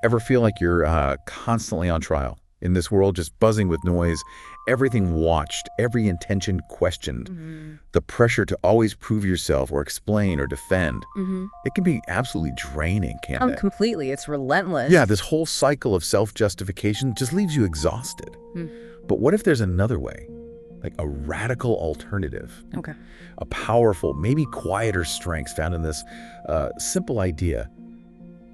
Ever feel like you're constantly on trial? In this world just buzzing with noise, everything watched, every intention questioned. The pressure to always prove yourself or explain or defend. It can be absolutely draining, can't it? Completely. It's relentless. Yeah, this whole cycle of self-justification just leaves you exhausted. But what if there's another way? Like a radical alternative. Okay. A powerful, maybe quieter strength found in this simple idea.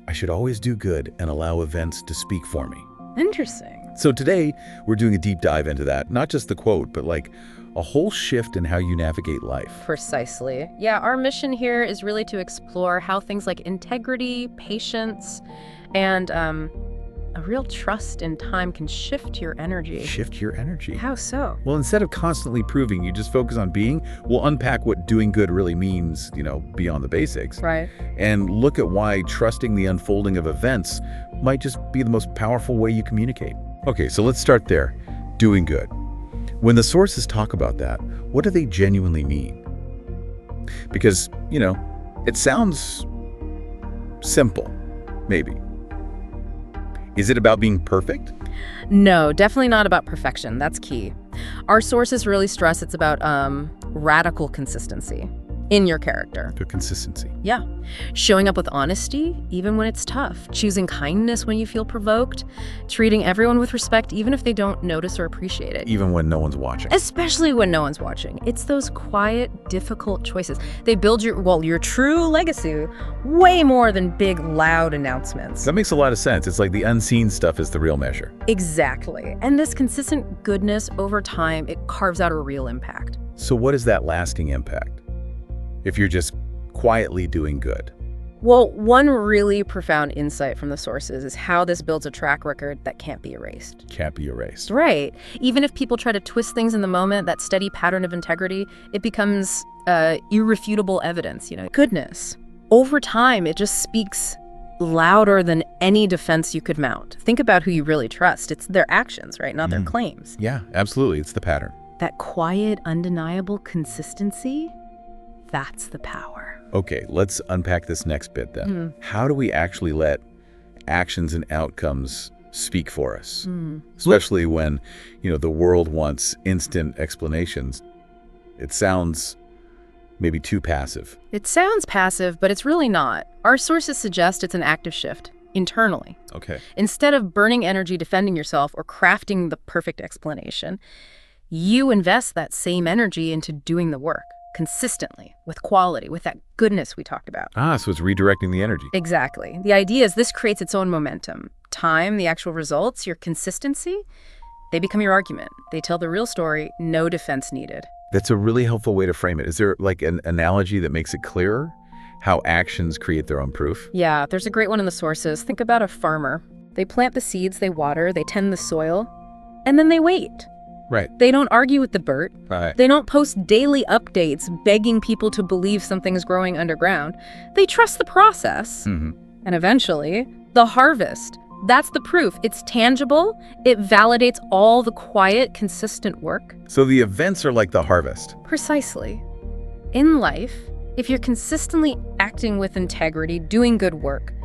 I should always do good and allow events to speak for me. Interesting. So today, we're doing a deep dive into that. Not just the quote, but like a whole shift in how you navigate life. Precisely. Yeah, our mission here is really to explore how things like integrity, patience, and a real trust in time can shift your energy. Shift your energy. How so? Well, instead of constantly proving, you just focus on being. We'll unpack what doing good really means, beyond the basics. Right. And look at why trusting the unfolding of events might just be the most powerful way you communicate. Okay, so let's start there. Doing good. When the sources talk about that, what do they genuinely mean? Because, it sounds simple, maybe. Is it about being perfect? No, definitely not about perfection. That's key. Our sources really stress it's about radical consistency in your character. The consistency. Yeah. Showing up with honesty, even when it's tough. Choosing kindness when you feel provoked. Treating everyone with respect, even if they don't notice or appreciate it. Even when no one's watching. Especially when no one's watching. It's those quiet, difficult choices. They build your true legacy way more than big, loud announcements. That makes a lot of sense. It's like the unseen stuff is the real measure. Exactly. And this consistent goodness over time, it carves out a real impact. So what is that lasting impact? If you're just quietly doing good? Well, one really profound insight from the sources is how this builds a track record that can't be erased. Can't be erased. Right. Even if people try to twist things in the moment, that steady pattern of integrity, it becomes irrefutable evidence, Goodness. Over time, it just speaks louder than any defense you could mount. Think about who you really trust. It's their actions, right? Not their claims. Yeah, absolutely. It's the pattern. That quiet, undeniable consistency, that's the power. Okay, let's unpack this next bit then. How do we actually let actions and outcomes speak for us? Especially when, the world wants instant explanations. It sounds maybe too passive. It sounds passive, but it's really not. Our sources suggest it's an active shift internally. Okay. Instead of burning energy defending yourself or crafting the perfect explanation, you invest that same energy into doing the work. Consistently, with quality, with that goodness we talked about. So it's redirecting the energy. Exactly. The idea is this creates its own momentum. Time, the actual results, your consistency, they become your argument. They tell the real story, no defense needed. That's a really helpful way to frame it. Is there like an analogy that makes it clearer? How actions create their own proof? Yeah, there's a great one in the sources. Think about a farmer. They plant the seeds, they water, they tend the soil, and then they wait. Right. They don't argue with the bird. Right. They don't post daily updates begging people to believe something's growing underground. They trust the process. And eventually, the harvest. That's the proof. It's tangible. It validates all the quiet, consistent work. So the events are like the harvest. Precisely. In life, if you're consistently acting with integrity, doing good work,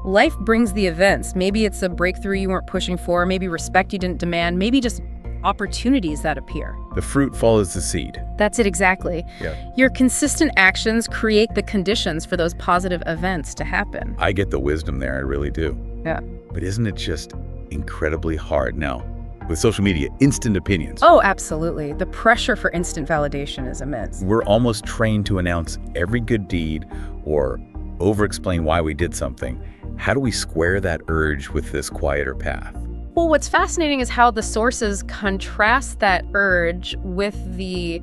life brings the events. Maybe it's a breakthrough you weren't pushing for, maybe respect you didn't demand, maybe just opportunities that appear. The fruit follows the seed. That's it exactly. Yeah. Your consistent actions create the conditions for those positive events to happen. I get the wisdom there, I really do. Yeah. But isn't it just incredibly hard now? With social media, instant opinions. Oh, absolutely. The pressure for instant validation is immense. We're almost trained to announce every good deed or over-explain why we did something. How do we square that urge with this quieter path? Well, what's fascinating is how the sources contrast that urge with the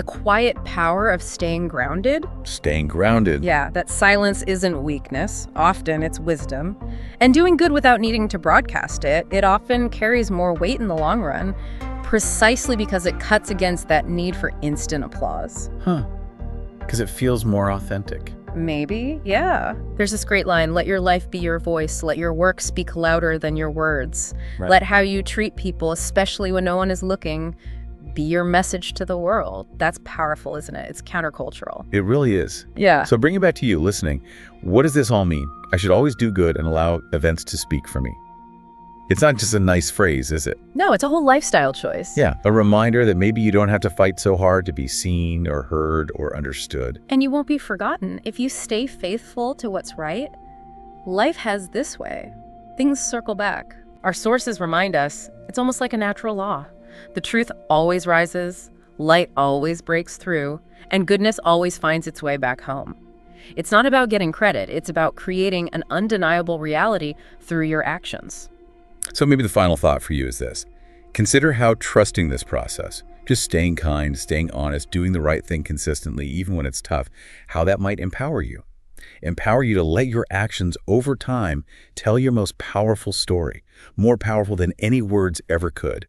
quiet power of staying grounded. Staying grounded. Yeah, that silence isn't weakness. Often it's wisdom. And doing good without needing to broadcast it, it often carries more weight in the long run, precisely because it cuts against that need for instant applause. Because it feels more authentic. Maybe, yeah. There's this great line, let your life be your voice, let your work speak louder than your words. Right. Let how you treat people, especially when no one is looking, be your message to the world. That's powerful, isn't it? It's countercultural. It really is. Yeah. So bring it back to you, listening. What does this all mean? I should always do good and allow events to speak for me. It's not just a nice phrase, is it? No, it's a whole lifestyle choice. Yeah, a reminder that maybe you don't have to fight so hard to be seen or heard or understood. And you won't be forgotten. If you stay faithful to what's right, life has this way. Things circle back. Our sources remind us it's almost like a natural law. The truth always rises, light always breaks through, and goodness always finds its way back home. It's not about getting credit, it's about creating an undeniable reality through your actions. So maybe the final thought for you is this. Consider how trusting this process, just staying kind, staying honest, doing the right thing consistently, even when it's tough, how that might empower you. Empower you to let your actions over time tell your most powerful story, more powerful than any words ever could.